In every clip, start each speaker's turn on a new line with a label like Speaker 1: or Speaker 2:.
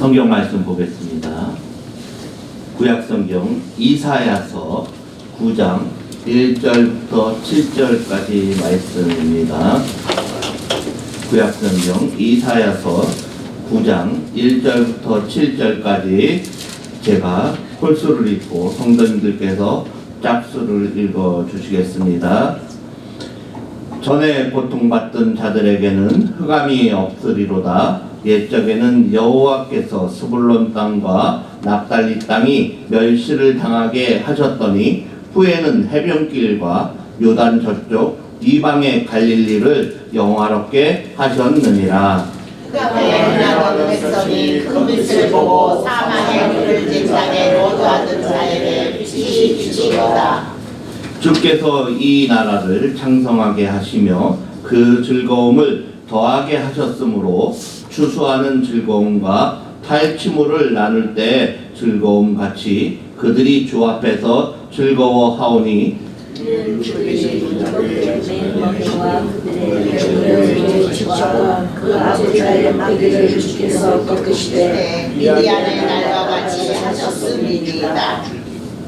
Speaker 1: 성경 말씀 보겠습니다. 구약성경 이사야서 9장 1절부터 7절까지 말씀입니다. 구약성경 이사야서 9장 1절부터 7절까지 제가 홀수를 읽고 성도님들께서 짝수를 읽어주시겠습니다. 전에 고통받던 자들에게는 흑암이 없으리로다. 옛적에는 여호와께서 스불론 땅과 납달리 땅이 멸시를 당하게 하셨더니 후에는 해변길과 요단 저쪽 이방의 갈릴리를 영화롭게 하셨느니라.
Speaker 2: 흑암에 나가는 백성이 그 빛을 보고 사망의 물을 진 땅에 노조하던 자에게 빛이 비치도다.
Speaker 1: 주께서 이 나라를 창성하게 하시며 그 즐거움을 더하게 하셨으므로 추수하는 즐거움과 탈취물을 나눌 때 즐거움 같이 그들이 주 앞에서 즐거워하오니
Speaker 3: 그 아버지의 마귀를 주께서 꺾으시되
Speaker 2: 미디안의 날과 같이 하셨음이니이다.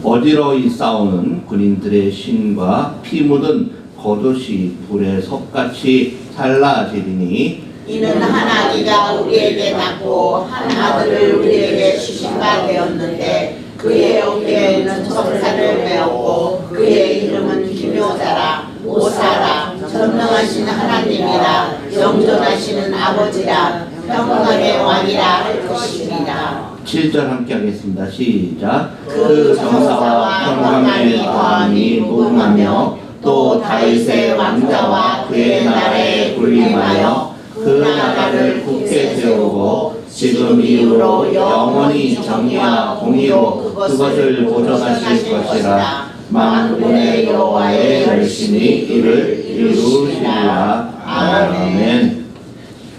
Speaker 1: 어지러이 싸우는 군인들의 신과 피 묻은 겉옷이 불에 섭같이 살라지리니
Speaker 2: 이는 한 아기가 우리에게 낳고 한 아들을 우리에게 주신 바 되었는데 그의 어깨에는 정사를 메었고 그의 이름은 기묘자라 오사라 전능하신 하나님이라 영존하시는 아버지라 평강의 왕이라 할 것입니다.
Speaker 1: 7절 함께 하겠습니다. 시작.
Speaker 2: 그 정사와 평강이 더함이 무궁하며 또 다윗의 왕자와 그의 나라에 군림하여 그 나라를 굳게 세우고 지금 이후로 영원히 정의와 공의로 그것을 보존하실 것이라. 만군의 여호와의 열심히 이를 이루시리라. 아멘.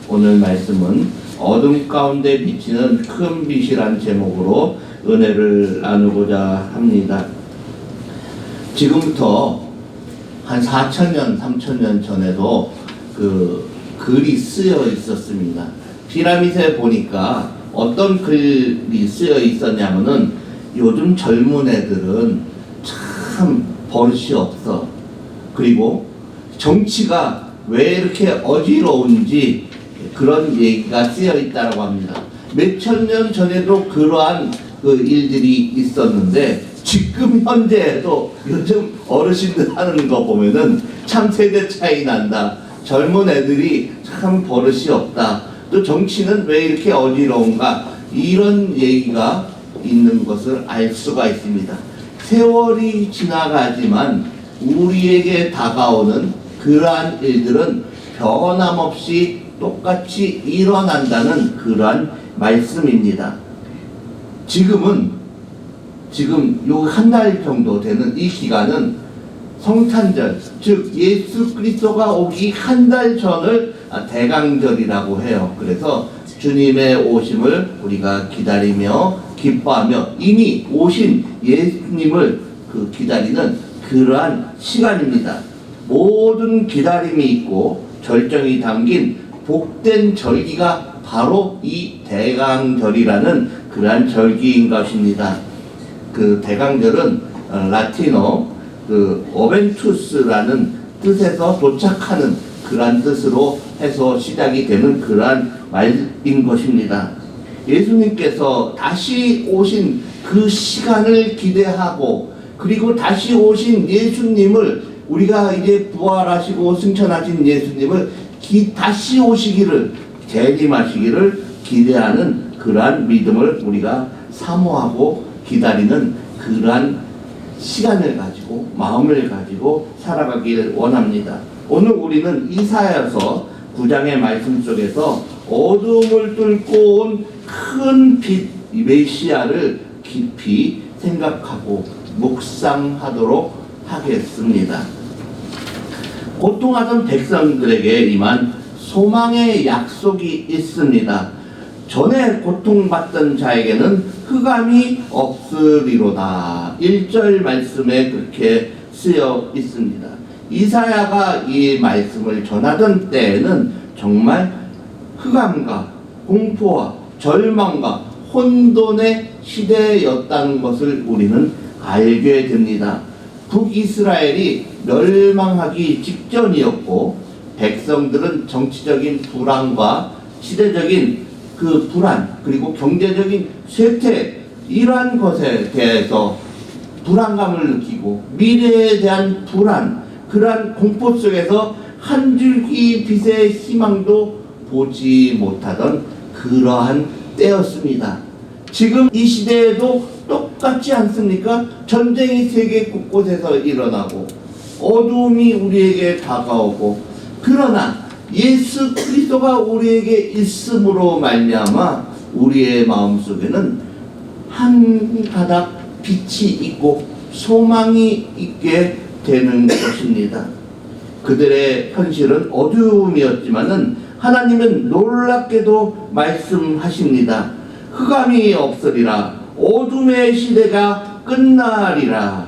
Speaker 1: 오늘 말씀은 어둠 가운데 비치는 큰 빛이란 제목으로 은혜를 나누고자 합니다. 지금부터 한 4,000년, 3,000년 전에도 글이 쓰여 있었습니다. 피라밋에 보니까 어떤 글이 쓰여 있었냐면은 요즘 젊은 애들은 참 버릇이 없어. 그리고 정치가 왜 이렇게 어지러운지 그런 얘기가 쓰여 있다고 합니다. 몇천 년 전에도 그러한 일들이 있었는데 지금 현재에도 요즘 어르신들 하는 거 보면은 참 세대 차이 난다. 젊은 애들이 참 버릇이 없다. 또 정치는 왜 이렇게 어지러운가? 이런 얘기가 있는 것을 알 수가 있습니다. 세월이 지나가지만 우리에게 다가오는 그러한 일들은 변함없이 똑같이 일어난다는 그러한 말씀입니다. 지금 요 한 달 정도 되는 이 기간은 성탄절, 즉 예수 그리스도가 오기 한 달 전을 대강절이라고 해요. 그래서 주님의 오심을 우리가 기다리며 기뻐하며 이미 오신 예수님을 기다리는 그러한 시간입니다. 모든 기다림이 있고 절정이 담긴 복된 절기가 바로 이 대강절이라는 그러한 절기인 것입니다. 그 대강절은 라틴어 오벤투스라는 뜻에서 도착하는 그러한 뜻으로 해서 시작이 되는 그러한 말인 것입니다. 예수님께서 다시 오신 그 시간을 기대하고 그리고 다시 오신 예수님을 우리가 이제 부활하시고 승천하신 예수님을 다시 오시기를 재림하시기를 기대하는 그러한 믿음을 우리가 사모하고 기다리는 그러한 시간을 가지고 마음을 가지고 살아가기를 원합니다. 오늘 우리는 이사야서 9장의 말씀 속에서 어둠을 뚫고 온 큰 빛 메시아를 깊이 생각하고 묵상하도록 하겠습니다. 고통하던 백성들에게 임한 소망의 약속이 있습니다. 전에 고통받던 자에게는 흑암이 없으리로다. 1절 말씀에 그렇게 쓰여 있습니다. 이사야가 이 말씀을 전하던 때에는 정말 흑암과 공포와 절망과 혼돈의 시대였다는 것을 우리는 알게 됩니다. 북이스라엘이 멸망하기 직전이었고 백성들은 정치적인 불안과 시대적인 그 불안 그리고 경제적인 쇠퇴 이러한 것에 대해서 불안감을 느끼고 미래에 대한 불안 그러한 공포 속에서 한 줄기 빛의 희망도 보지 못하던 그러한 때였습니다. 지금 이 시대에도 똑같지 않습니까? 전쟁이 세계 곳곳에서 일어나고 어두움이 우리에게 다가오고 그러나 예수 그리스도가 우리에게 있음으로 말미암아 우리의 마음속에는 한 가닥 빛이 있고 소망이 있게 되는 것입니다. 그들의 현실은 어두움이었지만은 하나님은 놀랍게도 말씀하십니다. 흑암이 없으리라. 어둠의 시대가 끝나리라.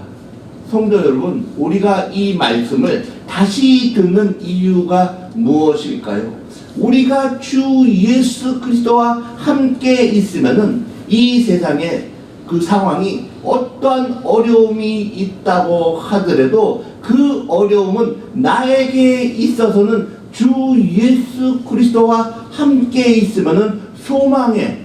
Speaker 1: 성도 여러분, 우리가 이 말씀을 다시 듣는 이유가 무엇일까요? 우리가 주 예수 그리스도와 함께 있으면은 이 세상에 그 상황이 어떠한 어려움이 있다고 하더라도 그 어려움은 나에게 있어서는 주 예수 그리스도와 함께 있으면은 소망의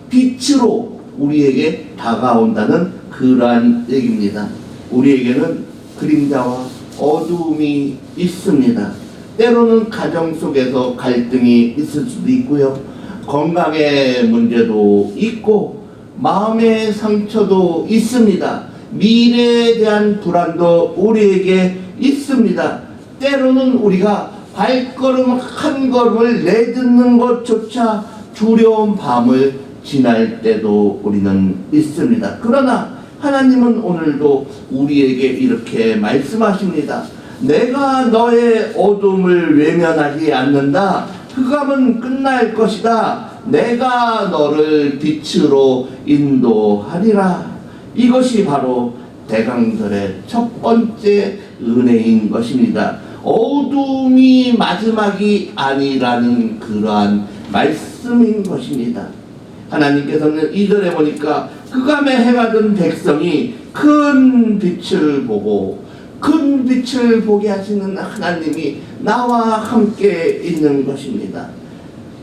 Speaker 1: 빛으로 우리에게 다가온다는 그러한 얘기입니다. 우리에게는 그림자와 어두움이 있습니다. 때로는 가정 속에서 갈등이 있을 수도 있고요. 건강의 문제도 있고 마음의 상처도 있습니다. 미래에 대한 불안도 우리에게 있습니다. 때로는 우리가 발걸음 한 걸음을 내딛는 것조차 두려운 밤을 지날 때도 우리는 있습니다. 그러나 하나님은 오늘도 우리에게 이렇게 말씀하십니다. 내가 너의 어둠을 외면하지 않는다. 흑암은 끝날 것이다. 내가 너를 빛으로 인도하리라. 이것이 바로 대강절의 첫 번째 은혜인 것입니다. 어둠이 마지막이 아니라는 그러한 말씀인 것입니다. 하나님께서는 2절에 보니까 흑암에 해가 든 백성이 큰 빛을 보고 큰 빛을 보게 하시는 하나님이 나와 함께 있는 것입니다.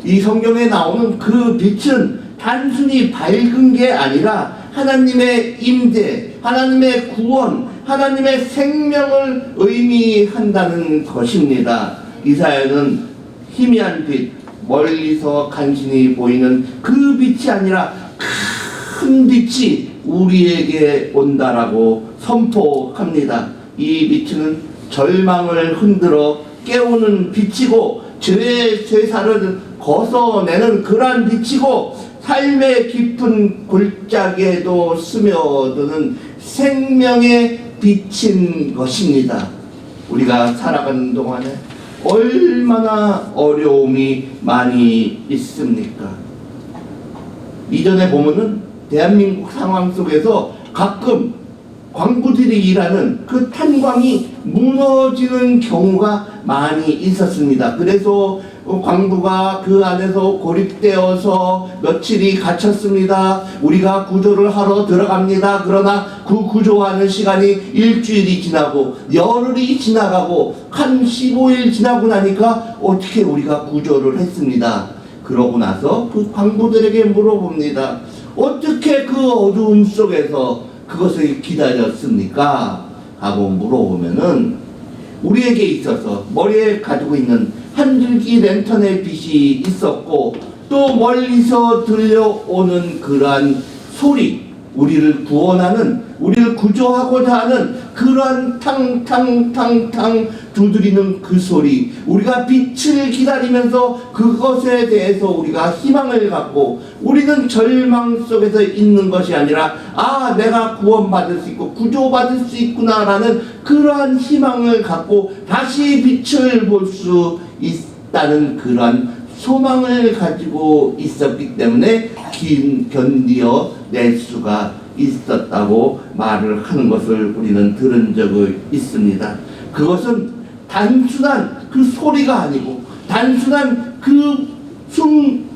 Speaker 1: 이 성경에 나오는 그 빛은 단순히 밝은 게 아니라 하나님의 임재, 하나님의 구원, 하나님의 생명을 의미한다는 것입니다. 이사야는 희미한 빛, 멀리서 간신히 보이는 그 빛이 아니라 큰 빛이 우리에게 온다라고 선포합니다. 이 빛은 절망을 흔들어 깨우는 빛이고 죄의 쇠사를 거서내는 그러한 빛이고 삶의 깊은 골짜기에도 스며드는 생명의 빛인 것입니다. 우리가 살아가는 동안에 얼마나 어려움이 많이 있습니까? 이전에 보면은 대한민국 상황 속에서 가끔 광부들이 일하는 그 탄광이 무너지는 경우가 많이 있었습니다. 그래서 광부가 그 안에서 고립되어서 며칠이 갇혔습니다. 우리가 구조를 하러 들어갑니다. 그러나 그 구조하는 시간이 일주일이 지나고 열흘이 지나가고 한 15일 지나고 나니까 어떻게 우리가 구조를 했습니다. 그러고 나서 그 광부들에게 물어봅니다. 어떻게 그 어두움 속에서 그것을 기다렸습니까? 하고 물어보면은 우리에게 있어서 머리에 가지고 있는 한 줄기 랜턴의 빛이 있었고 또 멀리서 들려오는 그러한 소리, 우리를 구원하는, 우리를 구조하고자 하는 그러한 탕탕탕탕 두드리는 그 소리, 우리가 빛을 기다리면서 그것에 대해서 우리가 희망을 갖고 우리는 절망 속에서 있는 것이 아니라 내가 구원받을 수 있고 구조받을 수 있구나라는 그러한 희망을 갖고 다시 빛을 볼 수 있다는 그러한 소망을 가지고 있었기 때문에 견디어 낼 수가 있었다고 말을 하는 것을 우리는 들은 적이 있습니다. 그것은 단순한 그 소리가 아니고 단순한 그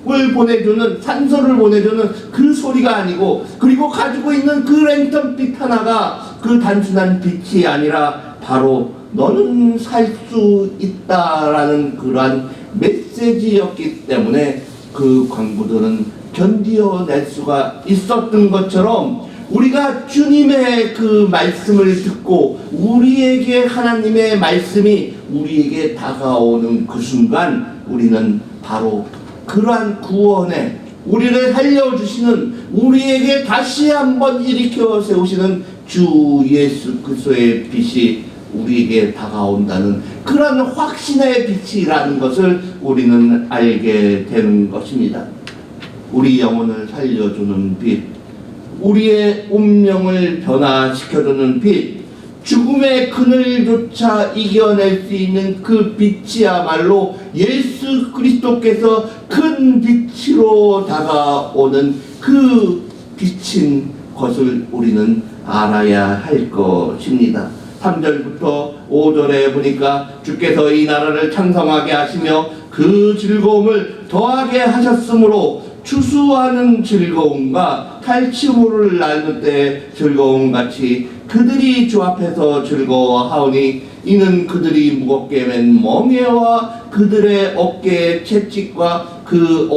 Speaker 1: 보내주는, 산소를 보내주는 그 소리가 아니고, 그리고 가지고 있는 그 랜턴빛 하나가 그 단순한 빛이 아니라 바로 너는 살 수 있다라는 그러한 메시지였기 때문에 그 광부들은 견디어낼 수가 있었던 것처럼, 우리가 주님의 그 말씀을 듣고 우리에게 하나님의 말씀이 우리에게 다가오는 그 순간 우리는 바로 그러한 구원에 우리를 살려주시는, 우리에게 다시 한번 일으켜 세우시는 주 예수 그리스도의 빛이 우리에게 다가온다는 그러한 확신의 빛이라는 것을 우리는 알게 되는 것입니다. 우리 영혼을 살려주는 빛, 우리의 운명을 변화시켜주는 빛, 죽음의 그늘조차 이겨낼 수 있는 그 빛이야말로 예수 그리스도께서 큰 빛으로 다가오는 그 빛인 것을 우리는 알아야 할 것입니다. 3절부터 5절에 보니까 주께서 이 나라를 창성하게 하시며 그 즐거움을 더하게 하셨으므로 추수하는 즐거움과 탈취물을 나눌 때 즐거움같이 그들이 주 앞에서 즐거워하오니 이는 그들이 무겁게 맨 멍에와 그들의 어깨의 채찍과 그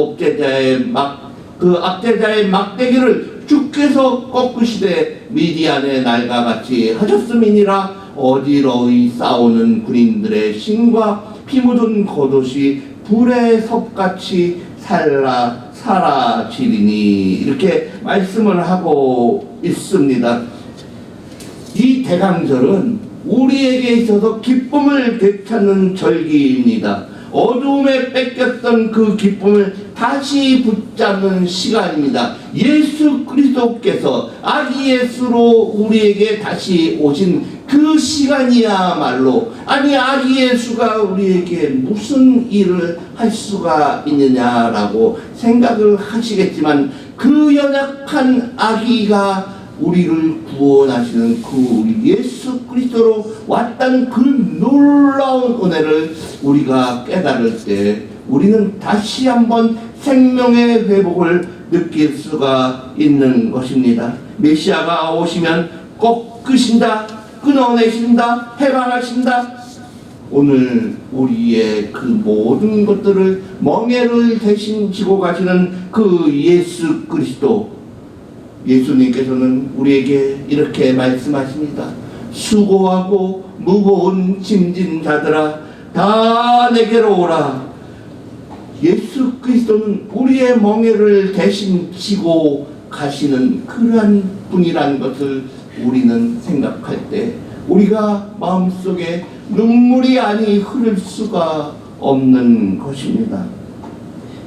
Speaker 1: 압제자의 막대기를 주께서 꺾으시되 미디안의 날과 같이 하셨음이니라. 어지러이 싸우는 군인들의 신과 피 묻은 겉옷이 불의 섭같이 사라지리니, 이렇게 말씀을 하고 있습니다. 이 대강절은 우리에게 있어서 기쁨을 되찾는 절기입니다. 어두움에 뺏겼던 그 기쁨을 다시 붙잡는 시간입니다. 예수 그리스도께서 아기 예수로 우리에게 다시 오신 그 시간이야말로, 아니 아기 예수가 우리에게 무슨 일을 할 수가 있느냐라고 생각을 하시겠지만, 그 연약한 아기가 우리를 구원하시는 그 예수 그리스도로 왔다는 그 놀라운 은혜를 우리가 깨달을 때 우리는 다시 한번 생명의 회복을 느낄 수가 있는 것입니다. 메시아가 오시면 꺾으신다, 끊어내신다, 해방하신다. 오늘 우리의 그 모든 것들을, 멍에를 대신 지고 가시는 그 예수 그리스도, 예수님께서는 우리에게 이렇게 말씀하십니다. 수고하고 무거운 짐진 자들아 다 내게로 오라. 예수 그리스도는 우리의 멍에를 대신 지고 가시는 그러한 분이라는 것을 우리는 생각할 때 우리가 마음속에 눈물이 아니 흐를 수가 없는 것입니다.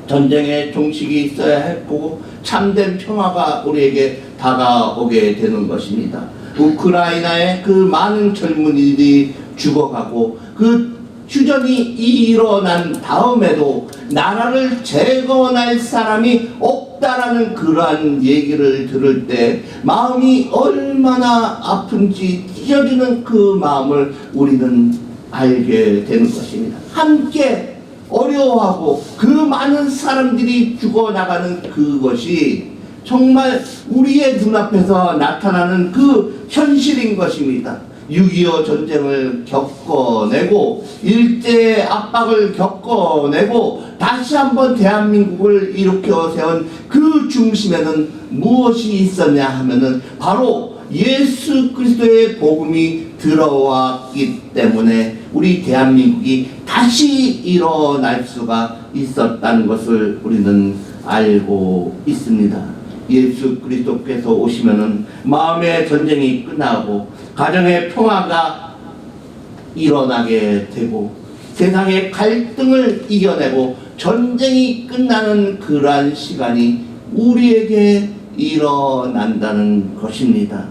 Speaker 1: 전쟁의 종식이 있어야 했고 참된 평화가 우리에게 다가오게 되는 것입니다. 우크라이나의 그 많은 젊은이들이 죽어가고 그 휴전이 일어난 다음에도 나라를 재건할 사람이 없다라는 그러한 얘기를 들을 때 마음이 얼마나 아픈지 찢어지는 그 마음을 우리는 알게 되는 것입니다. 함께 어려워하고 그 많은 사람들이 죽어나가는 그것이 정말 우리의 눈앞에서 나타나는 그 현실인 것입니다. 6.25 전쟁을 겪어내고 일제의 압박을 겪어내고 다시 한번 대한민국을 일으켜 세운 그 중심에는 무엇이 있었냐 하면은 바로 예수 그리스도의 복음이 들어왔기 때문에 우리 대한민국이 다시 일어날 수가 있었다는 것을 우리는 알고 있습니다. 예수 그리스도께서 오시면은 마음의 전쟁이 끝나고 가정의 평화가 일어나게 되고 세상의 갈등을 이겨내고 전쟁이 끝나는 그러한 시간이 우리에게 일어난다는 것입니다.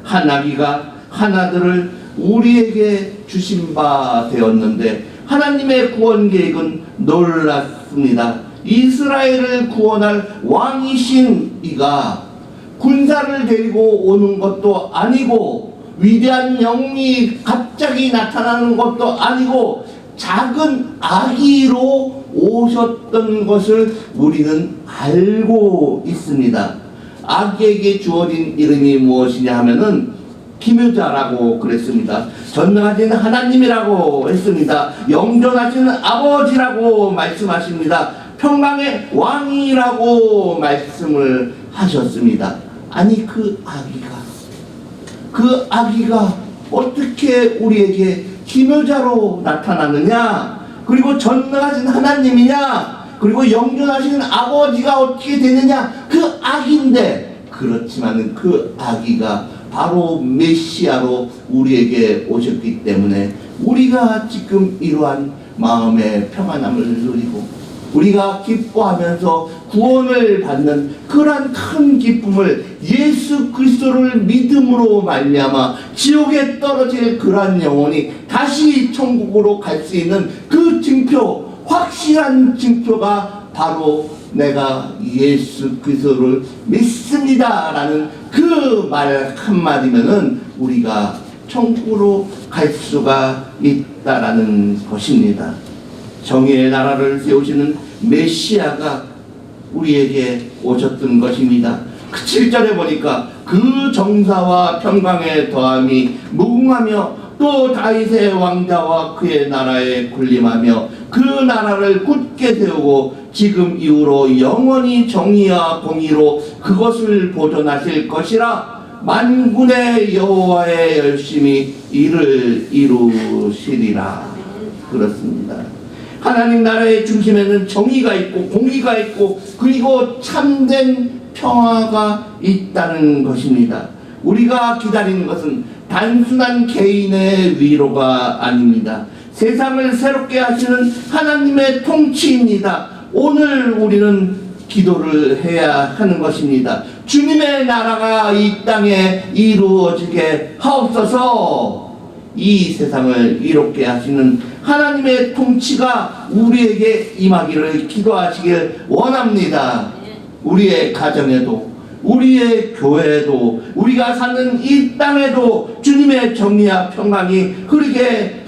Speaker 1: 한 아기가 한 아들을 우리에게 주신 바 되었는데 하나님의 구원 계획은 놀랍습니다. 이스라엘을 구원할 왕이신 이가 군사를 데리고 오는 것도 아니고 위대한 영이 갑자기 나타나는 것도 아니고 작은 아기로 오셨던 것을 우리는 알고 있습니다. 아기에게 주어진 이름이 무엇이냐 하면은 기묘자라고 그랬습니다. 전능하신 하나님이라고 했습니다. 영존하신 아버지라고 말씀하십니다. 평강의 왕이라고 말씀을 하셨습니다. 아니 그 아기가 어떻게 우리에게 기묘자로 나타나느냐, 그리고 전능하신 하나님이냐, 그리고 영존하신 아버지가 어떻게 되느냐, 그 아기인데, 그렇지만은 그 아기가 바로 메시아로 우리에게 오셨기 때문에 우리가 지금 이러한 마음의 평안함을 누리고 우리가 기뻐하면서 구원을 받는 그러한 큰 기쁨을, 예수 그리스도를 믿음으로 말미암아 지옥에 떨어질 그러한 영혼이 다시 천국으로 갈 수 있는 그 증표, 확실한 증표가 바로 내가 예수 그리스도를 믿습니다라는 그 말 한마디면은 우리가 천국으로 갈 수가 있다라는 것입니다. 정의의 나라를 세우시는 메시아가 우리에게 오셨던 것입니다. 그 7절에 보니까 그 정사와 평강의 더함이 무궁하며 또 다윗의 왕자와 그의 나라에 군림하며 그 나라를 굳게 세우고 지금 이후로 영원히 정의와 공의로 그것을 보존하실 것이라. 만군의 여호와의 열심히 이를 이루시리라. 그렇습니다. 하나님 나라의 중심에는 정의가 있고 공의가 있고 그리고 참된 평화가 있다는 것입니다. 우리가 기다리는 것은 단순한 개인의 위로가 아닙니다. 세상을 새롭게 하시는 하나님의 통치입니다. 오늘 우리는 기도를 해야 하는 것입니다. 주님의 나라가 이 땅에 이루어지게 하옵소서. 이 세상을 이롭게 하시는 하나님의 통치가 우리에게 임하기를 기도하시길 원합니다. 우리의 가정에도, 우리의 교회에도, 우리가 사는 이 땅에도 주님의 정의와 평강이 흐르게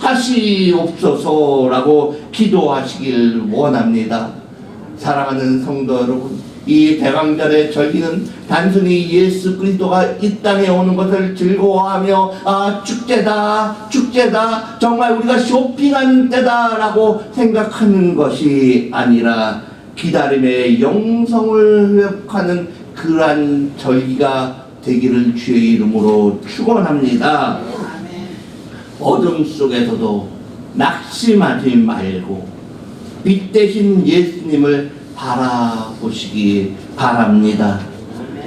Speaker 1: 하시옵소서라고 기도하시길 원합니다. 사랑하는 성도 여러분, 이 대강절의 절기는 단순히 예수 그리스도가 이 땅에 오는 것을 즐거워하며 축제다 정말 우리가 쇼핑하는 때다라고 생각하는 것이 아니라 기다림의 영성을 회복하는 그러한 절기가 되기를 주의 이름으로 축원합니다. 어둠 속에서도 낙심하지 말고 빛 대신 예수님을 바라보시기 바랍니다.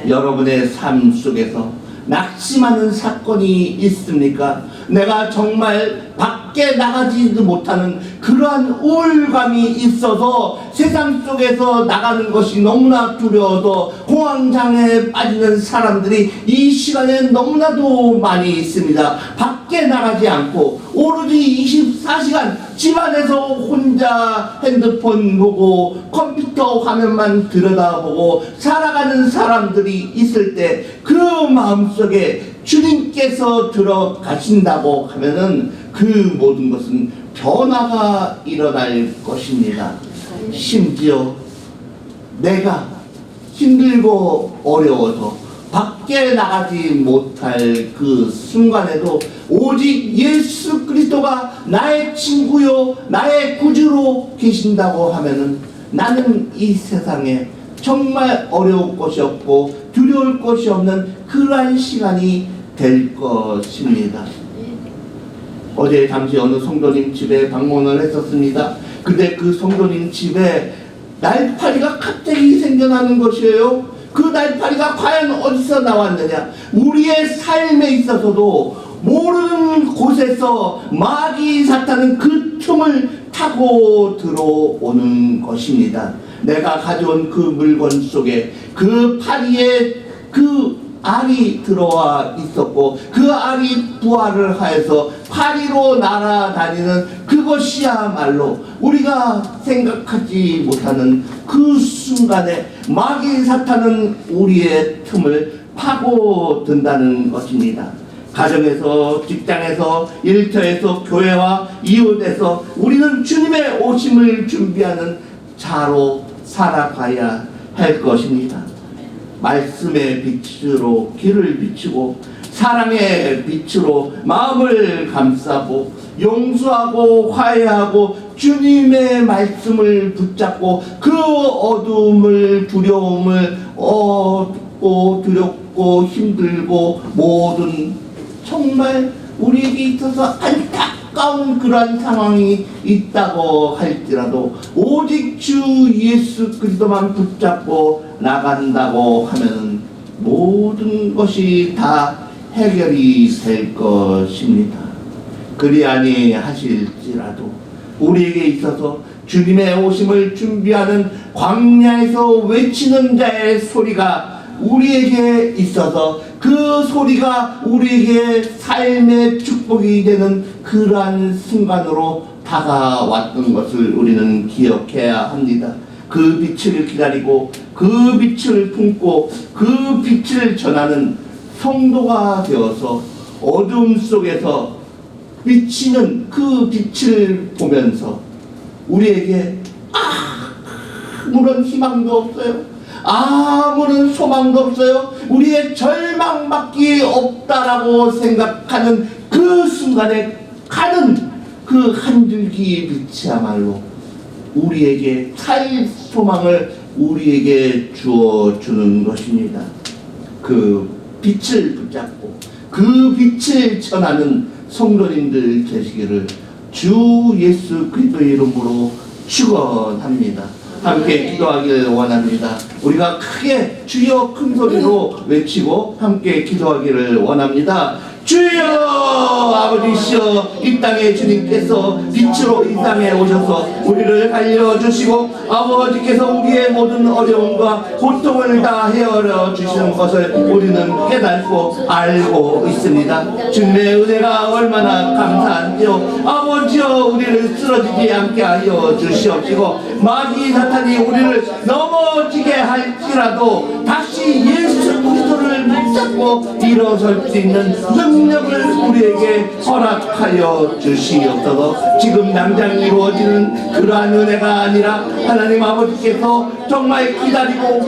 Speaker 1: 여러분의 삶 속에서 낙심하는 사건이 있습니까? 내가 정말 밖에 나가지도 못하는 그러한 우울감이 있어서 세상 속에서 나가는 것이 너무나 두려워서 공황장애에 빠지는 사람들이 이 시간에 너무나도 많이 있습니다. 밖에 나가지 않고 오로지 24시간 집안에서 혼자 핸드폰 보고 컴퓨터 화면만 들여다보고 살아가는 사람들이 있을 때 그 마음속에 주님께서 들어가신다고 하면은 그 모든 것은 변화가 일어날 것입니다. 심지어 내가 힘들고 어려워서 밖에 나가지 못할 그 순간에도 오직 예수 그리스도가 나의 친구요 나의 구주로 계신다고 하면은 나는 이 세상에 정말 어려울 것이 없고 두려울 것이 없는 그러한 시간이 될 것입니다. 어제 잠시 어느 성도님 집에 방문을 했었습니다. 근데 그 성도님 집에 날파리가 갑자기 생겨나는 것이에요. 그 날파리가 과연 어디서 나왔느냐? 우리의 삶에 있어서도 모르는 곳에서 마귀 사탄은 그 틈을 타고 들어오는 것입니다. 내가 가져온 그 물건 속에 그 파리에 그 알이 들어와 있었고 그 알이 부활을 하여서 파리로 날아다니는 그것이야말로 우리가 생각하지 못하는 그 순간에 마귀 사탄은 우리의 틈을 파고든다는 것입니다. 가정에서, 직장에서, 일터에서, 교회와 이웃에서 우리는 주님의 오심을 준비하는 자로 살아가야 할 것입니다. 말씀의 빛으로 길을 비추고 사랑의 빛으로 마음을 감싸고 용서하고 화해하고 주님의 말씀을 붙잡고 그 어둠을 두려움을 얻고 두렵고 힘들고 모든 정말 우리에게 있어서 안타까운 그러한 상황이 있다고 할지라도 오직 주 예수 그리스도만 붙잡고 나간다고 하면 모든 것이 다 해결이 될 것입니다. 그리 아니하실지라도 우리에게 있어서 주님의 오심을 준비하는 광야에서 외치는 자의 소리가 우리에게 있어서 그 소리가 우리에게 삶의 축복이 되는 그러한 순간으로 다가왔던 것을 우리는 기억해야 합니다. 그 빛을 기다리고 그 빛을 품고 그 빛을 전하는 성도가 되어서 어둠 속에서 비치는 그 빛을 보면서 우리에게 아무런 희망도 없어요. 아무런 소망도 없어요. 우리의 절망밖에 없다라고 생각하는 그 순간에 가는 그 한 줄기 빛이야말로 우리에게 살 소망을 우리에게 주어주는 것입니다. 그 빛을 붙잡고 그 빛을 전하는 성도님들 되시기를 주 예수 그리스도의 이름으로 축원합니다. 함께 기도하기를 원합니다. 우리가 크게 주여 큰 소리로 외치고 함께 기도하기를 원합니다. 주여 아버지시여 이 땅에 주님께서 빛으로 이 땅에 오셔서 우리를 알려주시고 아버지께서 우리의 모든 어려움과 고통을 다 헤아려 주시는 것을 우리는 깨닫고 알고 있습니다. 주님의 은혜가 얼마나 감사한지요. 아버지여 우리를 쓰러지지 않게 하여 주시옵시고 마귀 사탄이 우리를 넘어지게 할지라도 다시 예수 그리스도를 붙잡고 일어설 수 있는 능력을 우리에게 허락하여 주시옵소서. 지금 당장 이루어지는 그러한 은혜가 아니라 하나님 아버지께서 정말 기다리면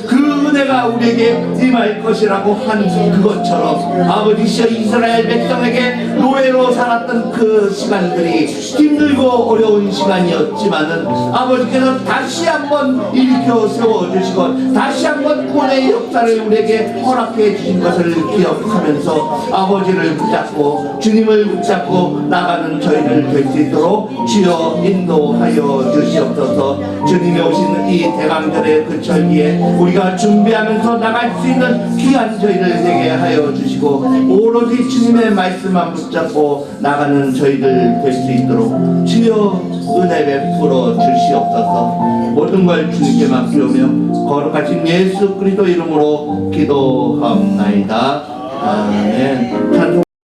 Speaker 1: 그 은혜가 우리에게 임할 것이라고 한 그것처럼 아버지시여 이스라엘 백성에게 노예로 살았던 그 시간들이 힘들고 어려운 시간이었지만은 아버지께서 다시 한번 일으켜 세워주시고 다시 한번 구원의 역사를 우리에게 허락해 주신 것을 기억하면서 아버지를 붙잡고 주님을 붙잡고 나가는 저희들 될 수 있도록 주여 인도하여 주시옵소서. 주님이 오시는 이 대강절의 그 절기에 우리가 준비하면서 나갈 수 있는 귀한 저희들 되게 하여 주시고 오로지 주님의 말씀만 붙잡고 나가는 저희들 될 수 있도록 주여 은혜 베풀어 주시옵소서. 모든 걸 주님께 맡기오며 거룩하신 예수 그리스도 이름으로 기도합나이다. 아멘. 찬송